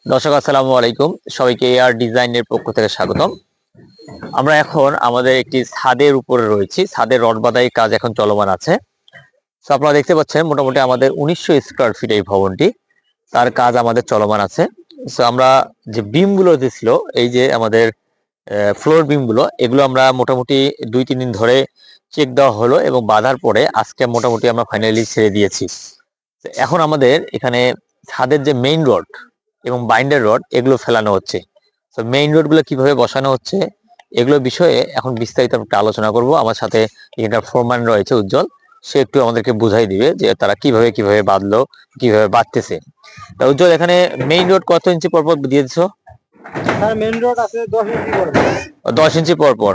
দর্শক আসসালামু আলাইকুম, সবাইকে এআর ডিজাইনের পক্ষ থেকে স্বাগতম। আমরা এখন আমাদের একটি ছাদের উপরে রয়েছি। ছাদের রড বাঁধাই কাজ এখন চলমান আছে। তো আপনারা দেখতে পাচ্ছেন মোটামুটি আমাদের 1900 স্কয়ার ফিট এই ভবনটি, তার কাজ আমাদের চলমান আছে। তো আমরা যে বিম গুলো দিছিল, এই যে আমাদের ফ্লোর বিম গুলো, এগুলো আমরা মোটামুটি 2-3 দিন ধরে চেক দেওয়া হলো এবং বাঁধার পরে আজকে মোটামুটি আমরা ফাইনালি ছেড়ে দিয়েছি। তো এখন আমাদের এখানে ছাদের যে মেইন রড এবং বাইন্ডার রড এগুলো ফেলানো হচ্ছে। তো মেইন রড গুলো কিভাবে বসানো হচ্ছে এগুলো বিষয়ে এখন বিস্তারিত একটা আলোচনা করব। আমার সাথে এখানকার ফোরম্যান রয়েছে উজ্জ্বল, সে একটু আমাদেরকে বুঝাই দিবে যে তারা কিভাবে কিভাবে বাঁধলো, কিভাবে বাঁধতেছে। তা উজ্জ্বল, এখানে মেইন রড কত ইঞ্চি পর পর দিয়ে দিছো? স্যার মেইন রড আছে 10 ইঞ্চি পর পর। 10 ইঞ্চি পর পর।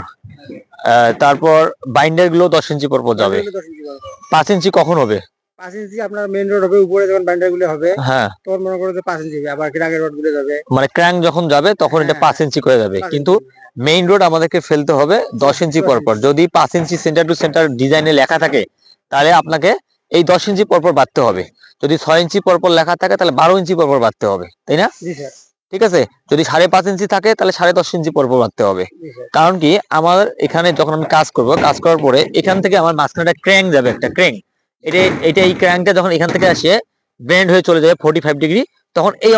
তারপর বাইন্ডার গুলো 10 ইঞ্চি পর পর যাবে। 10 ইঞ্চি পর পর। 5 ইঞ্চি কখন হবে? 5 ইঞ্চি আপনার মেইন রড হবে, উপরে যখন বান্ডার গুলো হবে হ্যাঁ, তখন মনে করো যে 5 ইঞ্চি হবে, আবার ক্রাগের রড গুলো যাবে। মানে ক্র্যাঙ্ক যখন যাবে তখন এটা 5 ইঞ্চি করে যাবে, 5 কিন্তু ইঞ্চি। মেইন রোড আমাদেরকে ফেলতে হবে 10 ইঞ্চি পর পর। যদি 5 ইঞ্চি সেন্টার টু সেন্টার ডিজাইনে লেখা থাকে তাহলে আপনাকে এই 10 ইঞ্চি পর পর বাঁধতে হবে। যদি 6 ইঞ্চি পর পর লেখা থাকে তাহলে 12 ইঞ্চি পর পর বাঁধতে হবে, তাই না? জি স্যার। ঠিক আছে। যদি 5.5 ইঞ্চি থাকে তাহলে 10.5 ইঞ্চি পর পর বাঁধতে হবে। জি স্যার। কারণ কি, আমার এখানে যখন আমি কাজ করব, কাজ করার পরে এখান থেকে আমার মাঝখানে একটা ক্র্যাঙ্ক যাবে, একটা ক্র্যাঙ্ক। এটা এই ক্র্যাঙ্কটা যখন এখান থেকে আসে বেন্ড হয়ে চলে যাবে 45 ডিগ্রি, তখন এই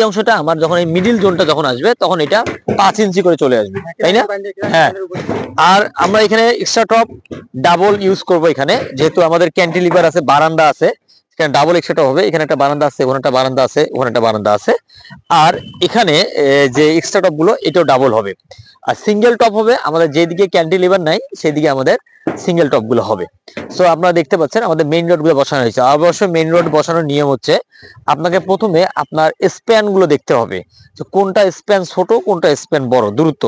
অংশটা আমার যখন এই মিডিল জোনটা যখন আসবে তখন এটা 5 ইঞ্চি করে চলে আসবে, তাই না? হ্যাঁ। আর আমরা এখানে এক্সট্রা টপ ডাবল ইউজ করব এখানে, যেহেতু আমাদের ক্যান্টিলিভার আছে, বারান্দা আছে, এখানে ডাবল এক্সট্রা টপ হবে। এখানে একটা বারান্দা আছে, ওখানে একটা বারান্দা আছে, ওখানে একটা বারান্দা আছে। আর এখানে যে এক্সট্রা টপ গুলো এটাও ডাবল হবে। আর সিঙ্গেল টপ হবে আমাদের যেদিকে ক্যান্টিলিভার নাই সেদিকে আমাদের সিঙ্গেল টপ গুলো হবে। সো আপনারা দেখতে পাচ্ছেন আমাদের মেইন রোড গুলো বসানো হয়েছে। অবশ্যই মেইন রোড বসানোর নিয়ম হচ্ছে আপনাকে প্রথমে আপনার স্প্যান গুলো দেখতে হবে, যে কোনটা স্প্যান ছোট কোনটা স্প্যান বড়। দ্রুত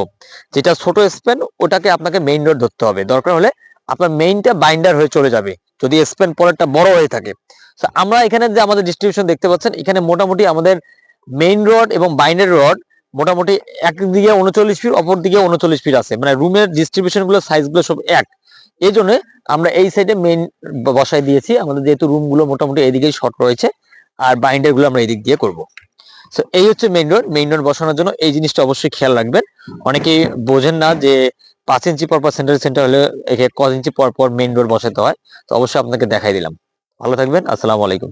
যেটা ছোট স্প্যান ওটাকে আপনাকে মেইন রোড ধরতে হবে, দরকার হলে আপনার মেইনটা বাইন্ডার হয়ে চলে যাবে যদি স্প্যান পরেরটা বড় হয়ে থাকে। তো আমরা এখানে যে আমাদের ডিস্ট্রিবিউশন দেখতে পাচ্ছেন, এখানে মোটামুটি আমাদের মেইন রড এবং বাইন্ডার রড মোটামুটি একদিকে 39 ফিট, অপর দিকে 39 ফিট আছে, মানে রুমের ডিস্ট্রিবিউশন গুলো সাইজ গুলো সব এক। এই জন্য আমরা এই সাইডে মেইন বসাই দিয়েছি, আমাদের যেহেতু রুম গুলো মোটামুটি এইদিকেই শর্ট রয়েছে, আর বাইন্ডার গুলো আমরা এইদিক দিয়ে করব। তো এই হচ্ছে মেইন রোড বসানোর জন্য এই জিনিসটা অবশ্যই খেয়াল রাখবেন। অনেকেই বোঝেন না যে 5 ইঞ্চি পর পর সেন্টার হলে একে কত ইঞ্চি পর পর মেইন রোড বসাতে হয়। তো অবশ্যই আপনাকে দেখাই দিলাম। ভালো থাকবেন, আসসালামু আলাইকুম।